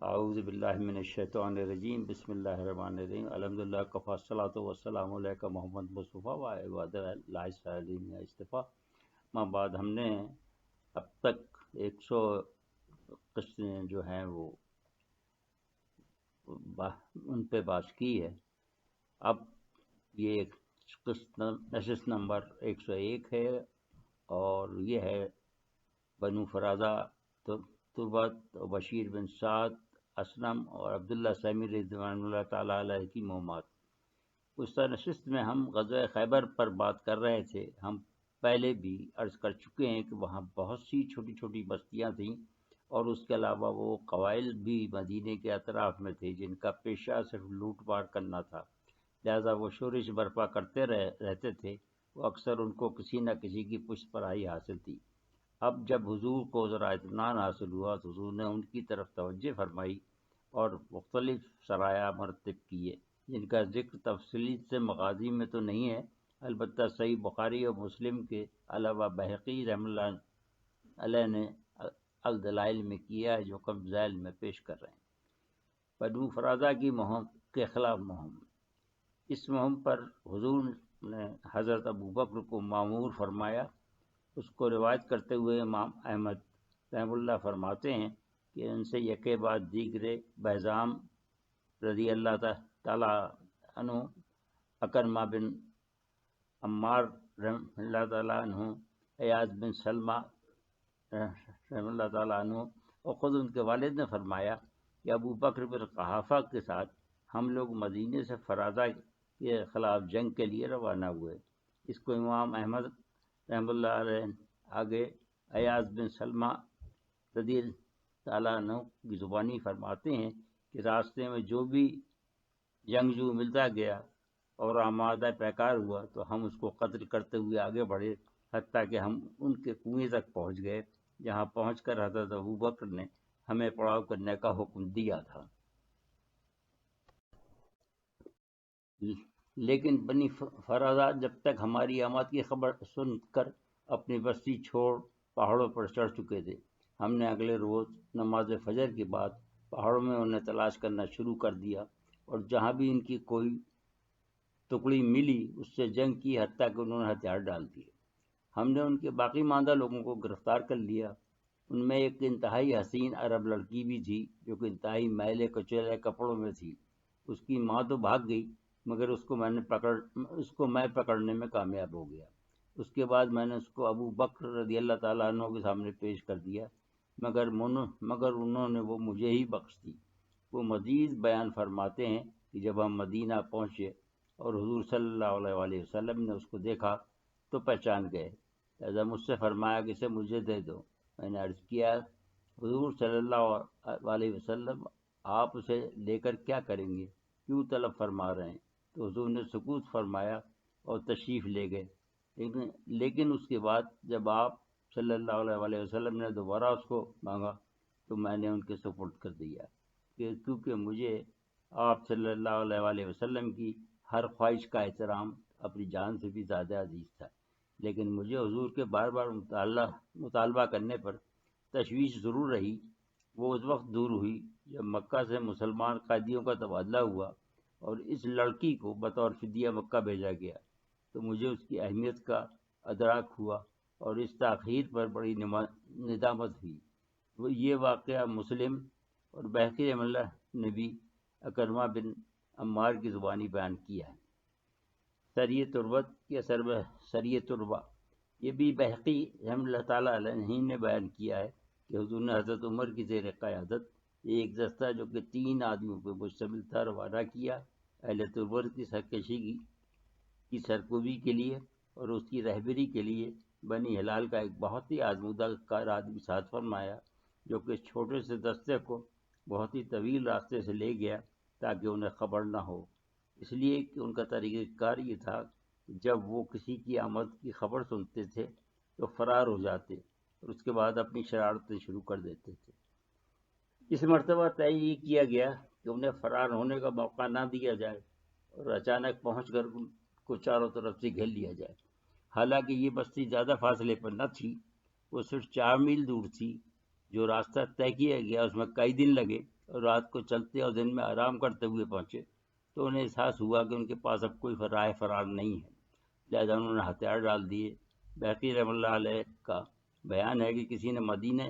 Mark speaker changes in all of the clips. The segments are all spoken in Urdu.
Speaker 1: اعوذ باللہ من الشیطان الرجیم، بسم اللہ الرحمن الرحیم، الحمدللہ کفا الصلاۃ والسلام علیک محمد مصطفیٰ و عباد اللہ الصالحین اصطفیٰ۔ ما بعد، ہم نے اب تک 100 قسطیں جو ہیں وہ ان پہ بات کی ہے۔ اب یہ قسط نشست نمبر 101 ہے، اور یہ ہے بنو فرازہ، تربت و بشیر بن سعد، اسلم اور عبداللہ سیمی رضوان اللہ تعالیٰ علیہ کی مہمات۔ اس نشست میں ہم غزوہ خیبر پر بات کر رہے تھے۔ ہم پہلے بھی عرض کر چکے ہیں کہ وہاں بہت سی چھوٹی چھوٹی بستیاں تھیں، اور اس کے علاوہ وہ قبائل بھی مدینے کے اطراف میں تھے جن کا پیشہ صرف لوٹ مار کرنا تھا، لہذا وہ شورش برپا کرتے رہتے تھے۔ وہ اکثر ان کو کسی نہ کسی کی پشت پرائی حاصل تھی۔ اب جب حضور کو ذرا اطمینان حاصل ہوا تو حضور نے ان کی طرف توجہ فرمائی اور مختلف سرایا مرتب کیے، جن کا ذکر تفصیلی سے مغازی میں تو نہیں ہے، البتہ صحیح بخاری اور مسلم کے علاوہ بہقی رحمۃ اللہ علیہ نے الدلائل میں کیا ہے، جو کم ذیل میں پیش کر رہے ہیں۔ بنو فرازہ کی مہم کے خلاف مہم۔ اس مہم پر حضور نے حضرت ابو بکر کو مامور فرمایا۔ اس کو روایت کرتے ہوئے امام احمد رحمہ اللہ فرماتے ہیں کہ ان سے یکے بعد دیگرے بہزام رضی اللہ تعالیٰ عنہ، اکرمہ بن عمار رحمہ اللہ تعالیٰ عنہ، ایاز بن سلمہ رحمہ اللہ تعالیٰ عنہ، اور خود ان کے والد نے فرمایا کہ ابو بکر بن قحافہ کے ساتھ ہم لوگ مدینے سے فرازہ کے خلاف جنگ کے لیے روانہ ہوئے۔ اس کو امام احمد رحمہ اللہ علیہ آگے ایاز بن سلمہ رضی تعالیٰ عنہ کی زبانی فرماتے ہیں کہ راستے میں جو بھی جنگجو ملتا گیا اور آمادہ پیکار ہوا تو ہم اس کو قتل کرتے ہوئے آگے بڑھے، حتیٰ کہ ہم ان کے کنویں تک پہنچ گئے، جہاں پہنچ کر حضرت ابو بکر نے ہمیں پڑاؤ کرنے کا حکم دیا تھا۔ لیکن بنی فرازہ جب تک ہماری آمد کی خبر سن کر اپنی بستی چھوڑ پہاڑوں پر چڑھ چکے تھے۔ ہم نے اگلے روز نماز فجر کے بعد پہاڑوں میں انہیں تلاش کرنا شروع کر دیا، اور جہاں بھی ان کی کوئی ٹکڑی ملی اس سے جنگ کی، حتیٰ کہ انہوں نے ہتھیار ڈال دیے۔ ہم نے ان کے باقی ماندہ لوگوں کو گرفتار کر لیا۔ ان میں ایک انتہائی حسین عرب لڑکی بھی تھی جو کہ انتہائی میلے کچیلے کپڑوں میں تھی۔ اس کی ماں تو بھاگ گئی، مگر اس کو میں پکڑنے میں کامیاب ہو گیا۔ اس کے بعد میں نے اس کو ابو بکر رضی اللہ تعالیٰ عنہ کے سامنے پیش کر دیا، مگر انہوں نے وہ مجھے ہی بخش دی۔ وہ مزید بیان فرماتے ہیں کہ جب ہم مدینہ پہنچے اور حضور صلی اللہ علیہ وسلم نے اس کو دیکھا تو پہچان گئے، لہذا مجھ سے فرمایا کہ اسے مجھے دے دو۔ میں نے عرض کیا، حضور صلی اللہ علیہ وسلم آپ اسے لے کر کیا کریں گے، کیوں طلب فرما رہے ہیں؟ تو حضور نے سکوت فرمایا اور تشریف لے گئے۔ لیکن اس کے بعد جب آپ صلی اللہ علیہ وسلم نے دوبارہ اس کو مانگا تو میں نے ان کے سپرد کر دیا، کیونکہ مجھے آپ صلی اللہ علیہ وسلم کی ہر خواہش کا احترام اپنی جان سے بھی زیادہ عزیز تھا۔ لیکن مجھے حضور کے بار بار مطالبہ کرنے پر تشویش ضرور رہی۔ وہ اس وقت دور ہوئی جب مکہ سے مسلمان قیدیوں کا تبادلہ ہوا اور اس لڑکی کو بطور فدیہ مکہ بھیجا گیا، تو مجھے اس کی اہمیت کا ادراک ہوا اور اس تاخیر پر بڑی ندامت ہوئی۔ یہ واقعہ مسلم اور بہقی رحمہ اللہ نے بھی اکرمہ بن عمار کی زبانی بیان کیا ہے۔ سریہ تربت یا سریہ تربہ، یہ بھی بہقی رحمہ اللہ تعالیٰ علیہ نے بیان کیا ہے کہ حضور نے حضرت عمر کی زیر قیادت ایک دستہ جو کہ 3 آدمیوں پر مشتمل تھا روانہ کیا، اہل تربت کی سرکشی کی سرکوبی کے لیے اور اس کی رہبری کے لیے بنی ہلال کا ایک بہت ہی آزمودہ کار آدمی ساتھ فرمایا، جو کہ چھوٹے سے دستے کو بہت ہی طویل راستے سے لے گیا تاکہ انہیں خبر نہ ہو، اس لیے کہ ان کا طریقہ کار یہ تھا کہ جب وہ کسی کی آمد کی خبر سنتے تھے تو فرار ہو جاتے اور اس کے بعد اپنی شرارتیں شروع کر دیتے تھے۔ اس مرتبہ طے یہ کیا گیا کہ انہیں فرار ہونے کا موقع نہ دیا جائے اور اچانک پہنچ کر ان کو چاروں طرف سے گھیر لیا جائے۔ حالانکہ یہ بستی زیادہ فاصلے پر نہ تھی، وہ صرف 4 میل دور تھی۔ جو راستہ طے کیا گیا اس میں کئی دن لگے، اور رات کو چلتے اور دن میں آرام کرتے ہوئے پہنچے تو انہیں احساس ہوا کہ ان کے پاس اب کوئی راہ فرار نہیں ہے، لہذا انہوں نے ہتھیار ڈال دیے۔ بیہقی رحمۃ اللہ علیہ کا بیان ہے کہ کسی نے مدینہ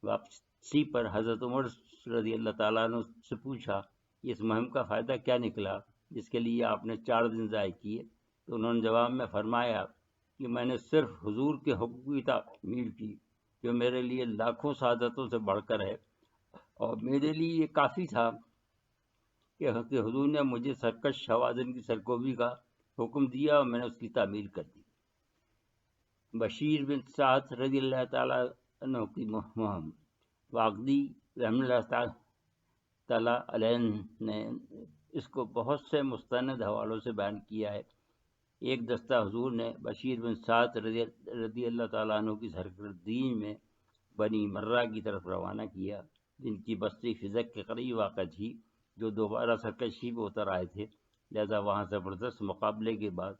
Speaker 1: واپسی پر حضرت عمر رضی اللہ تعالیٰ عنہ سے پوچھا کہ اس مہم کا فائدہ کیا نکلا جس کے لیے آپ نے 4 دن ضائع کیے؟ تو انہوں نے جواب میں فرمایا کہ میں نے صرف حضور کے حکم کی تعمیل کی، جو میرے لیے لاکھوں سعادتوں سے بڑھ کر ہے، اور میرے لیے یہ کافی تھا کہ حضور نے مجھے سرکش حوازن کی سرکوبی کا حکم دیا اور میں نے اس کی تعمیل کر دی۔ بشیر بن سعد رضی اللہ تعالیٰ عنہ کی مہم۔ واقدی رحمۃ اللہ تعالیٰ علیہ نے اس کو بہت سے مستند حوالوں سے بیان کیا ہے۔ ایک دستہ حضور نے بشیر بن سعد رضی اللہ تعالیٰ عنہ کی سرگردی میں بنی مرہ کی طرف روانہ کیا، جن کی بستی فزق کے قریب واقع تھی، جو دوبارہ سرکشی پہ اتر آئے تھے، لہذا وہاں زبردست مقابلے کے بعد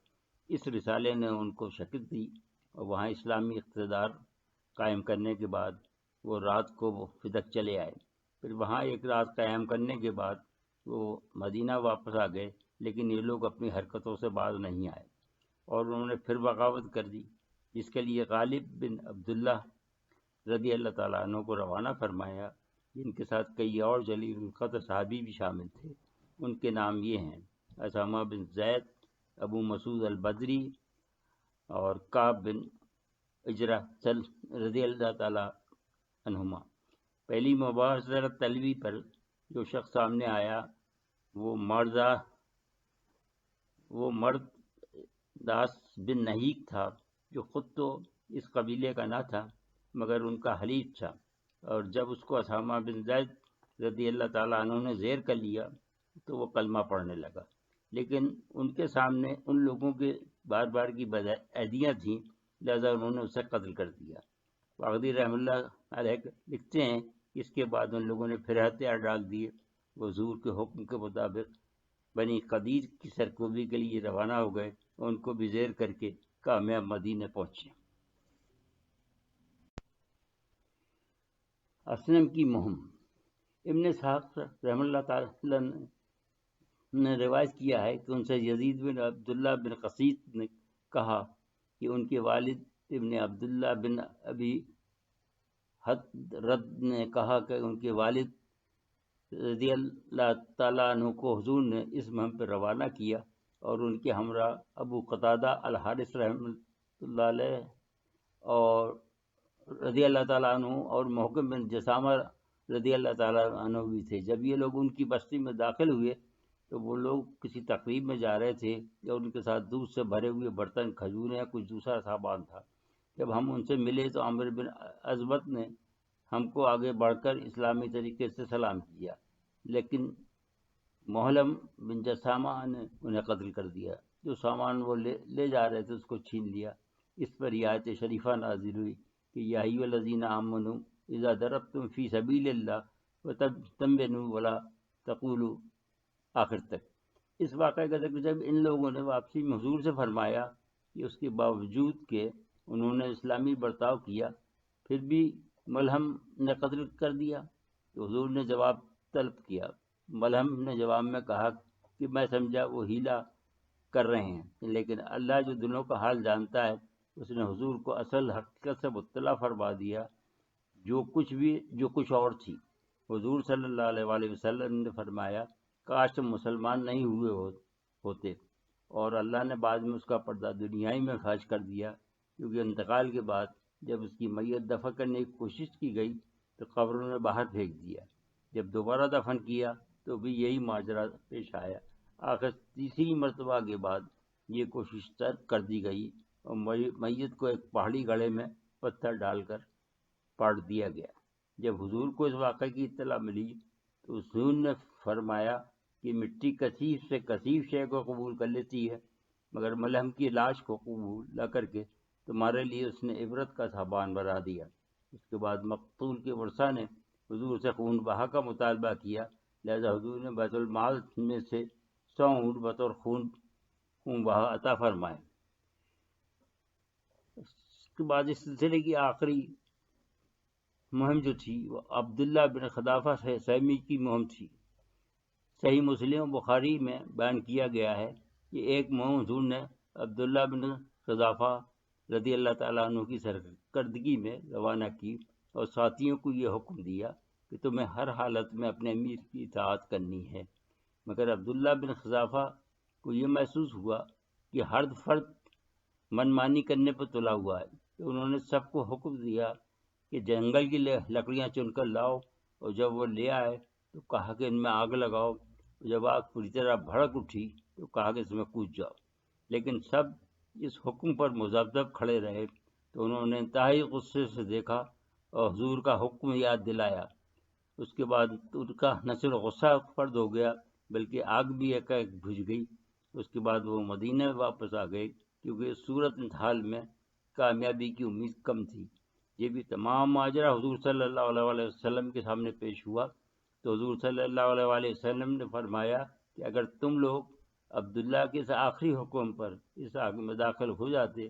Speaker 1: اس رسالے نے ان کو شکست دی، اور وہاں اسلامی اقتدار قائم کرنے کے بعد وہ رات کو فدق چلے آئے۔ پھر وہاں ایک رات قیام کرنے کے بعد وہ مدینہ واپس آ گئے، لیکن یہ لوگ اپنی حرکتوں سے باز نہیں آئے اور انہوں نے پھر بغاوت کر دی، جس کے لیے غالب بن عبداللہ رضی اللہ تعالیٰ عنہ کو روانہ فرمایا، جن کے ساتھ کئی اور جلیل القدر صحابی بھی شامل تھے۔ ان کے نام یہ ہیں: اسامہ بن زید، ابو مسعود البدری، اور کعب بن اجرہ رضی اللہ تعالیٰ عنہما۔ پہلی مباشرت طلبی پر جو شخص سامنے آیا وہ مرد داس بن نہیک تھا، جو خود تو اس قبیلے کا نہ تھا مگر ان کا حلیف تھا، اور جب اس کو اسامہ بن زید رضی اللہ تعالیٰ عنہ نے زیر کر لیا تو وہ کلمہ پڑھنے لگا، لیکن ان کے سامنے ان لوگوں کے بار بار کی بدعہدیاں تھیں، لہذا انہوں نے اسے قتل کر دیا۔ واقدی رحمۃ اللہ علیہ لکھتے ہیں کہ اس کے بعد ان لوگوں نے پھر ہتھیار ڈال دیے، وہ حضور کے حکم کے مطابق بنی قدیر کی سرکوبی کے لیے روانہ ہو گئے اور ان کو بھی زیر کر کے کامیاب مدینے پہنچے۔ اسلم کی مہم۔ ابن اسحاق رحمۃ اللہ تعالی نے روایت کیا ہے کہ ان سے یزید بن عبداللہ بن قسیط نے کہا کہ ان کے والد ابن عبداللہ بن ابی حدرد نے کہا کہ ان کے والد رضی اللہ تعالیٰ عنہ کو حضور نے اس مہم پر روانہ کیا، اور ان کے ہمراہ ابو قتادہ الحارث رحمۃ اللہ علیہ اور رضی اللہ تعالیٰ عنہ اور محکم بن جسامہ رضی اللہ تعالیٰ عنہ بھی تھے۔ جب یہ لوگ ان کی بستی میں داخل ہوئے تو وہ لوگ کسی تقریب میں جا رہے تھے، یا ان کے ساتھ دودھ سے بھرے ہوئے برتن، کھجوریں یا کچھ دوسرا سامان تھا۔ جب ہم ان سے ملے تو عامر بن عزبت نے ہم کو آگے بڑھ کر اسلامی طریقے سے سلام کیا، لیکن محلم بن جسامہ نے انہیں قتل کر دیا۔ جو سامان وہ لے جا رہے تھے اس کو چھین لیا۔ اس پر یہ آیت شریفہ نازل ہوئی کہ یا ایھا الذین آمنوا اذا ضربتم فی سبیل اللہ فتنبہوا ولا تقولوا، آخر تک۔ اس واقعے کا ذکر جب ان لوگوں نے واپسی میں حضور سے فرمایا کہ اس کے باوجود کہ انہوں نے اسلامی برتاؤ کیا پھر بھی ملہم نے قتل کر دیا، تو حضور نے جواب طلب کیا۔ ملہم نے جواب میں کہا کہ میں سمجھا وہ ہیلا کر رہے ہیں، لیکن اللہ جو دلوں کا حال جانتا ہے اس نے حضور کو اصل حقیقت سے مطلع فرما دیا، جو کچھ اور تھی۔ حضور صلی اللہ علیہ وآلہ وسلم نے فرمایا کاش تم مسلمان نہیں ہوئے ہوتے، اور اللہ نے بعد میں اس کا پردہ دنیائی میں فاش کر دیا، کیونکہ انتقال کے بعد جب اس کی میت دفن کرنے کی کوشش کی گئی تو قبروں نے باہر پھینک دیا۔ جب دوبارہ دفن کیا تو بھی یہی ماجرا پیش آیا۔ آخر تیسری مرتبہ کے بعد یہ کوشش ترک کر دی گئی اور میت کو ایک پہاڑی گڑھے میں پتھر ڈال کر پاٹ دیا گیا۔ جب حضور کو اس واقعے کی اطلاع ملی تو حضور نے فرمایا کہ مٹی کثیف سے کثیف شے کو قبول کر لیتی ہے، مگر ملہم کی لاش کو قبول نہ کر کے تمہارے لیے اس نے عبرت کا سامان بنا دیا۔ اس کے بعد مقتول کے ورثاء نے حضور سے خون بہا کا مطالبہ کیا، لہذا حضور نے بیت المال میں سے 100 اونٹ بطور خون بہا عطا فرمائے۔ اس کے بعد اس سلسلے کی آخری مہم جو تھی وہ عبداللہ بن خدافہ سہمی کی مہم تھی۔ صحیح مسلم و بخاری میں بیان کیا گیا ہے کہ ایک مہم حضور نے عبداللہ بن خدافہ رضی اللہ تعالیٰ عنہ کی سرکردگی میں روانہ کی اور ساتھیوں کو یہ حکم دیا کہ تمہیں ہر حالت میں اپنے امیر کی اطاعت کرنی ہے، مگر عبداللہ بن خدافہ کو یہ محسوس ہوا کہ ہر فرد من مانی کرنے پر تلا ہوا ہے، تو انہوں نے سب کو حکم دیا کہ جنگل کی لکڑیاں چن کر لاؤ، اور جب وہ لے آئے تو کہا کہ ان میں آگ لگاؤ۔ جب آگ پوری طرح بھڑک اٹھی تو کہا کہ اس میں کود جاؤ، لیکن سب اس حکم پر مذبذب کھڑے رہے تو انہوں نے انتہائی غصے سے دیکھا اور حضور کا حکم یاد دلایا۔ اس کے بعد ان کا نہ صرف غصہ فرد ہو گیا بلکہ آگ بھی ایک بجھ گئی۔ اس کے بعد وہ مدینہ واپس آ گئے، کیونکہ اس صورت حال میں کامیابی کی امید کم تھی۔ یہ بھی تمام ماجرا حضور صلی اللہ علیہ وسلم کے سامنے پیش ہوا تو حضور صلی اللہ علیہ وسلم نے فرمایا کہ اگر تم لوگ عبداللہ کے اس آخری حکم پر اس آگ میں داخل ہو جاتے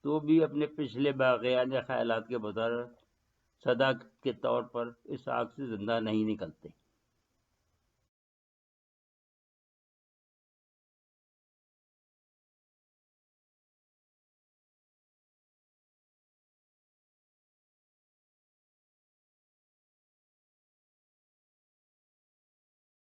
Speaker 1: تو بھی اپنے پچھلے باغیانہ خیالات کے بطور صدا کے طور پر اس آگ سے زندہ نہیں نکلتے۔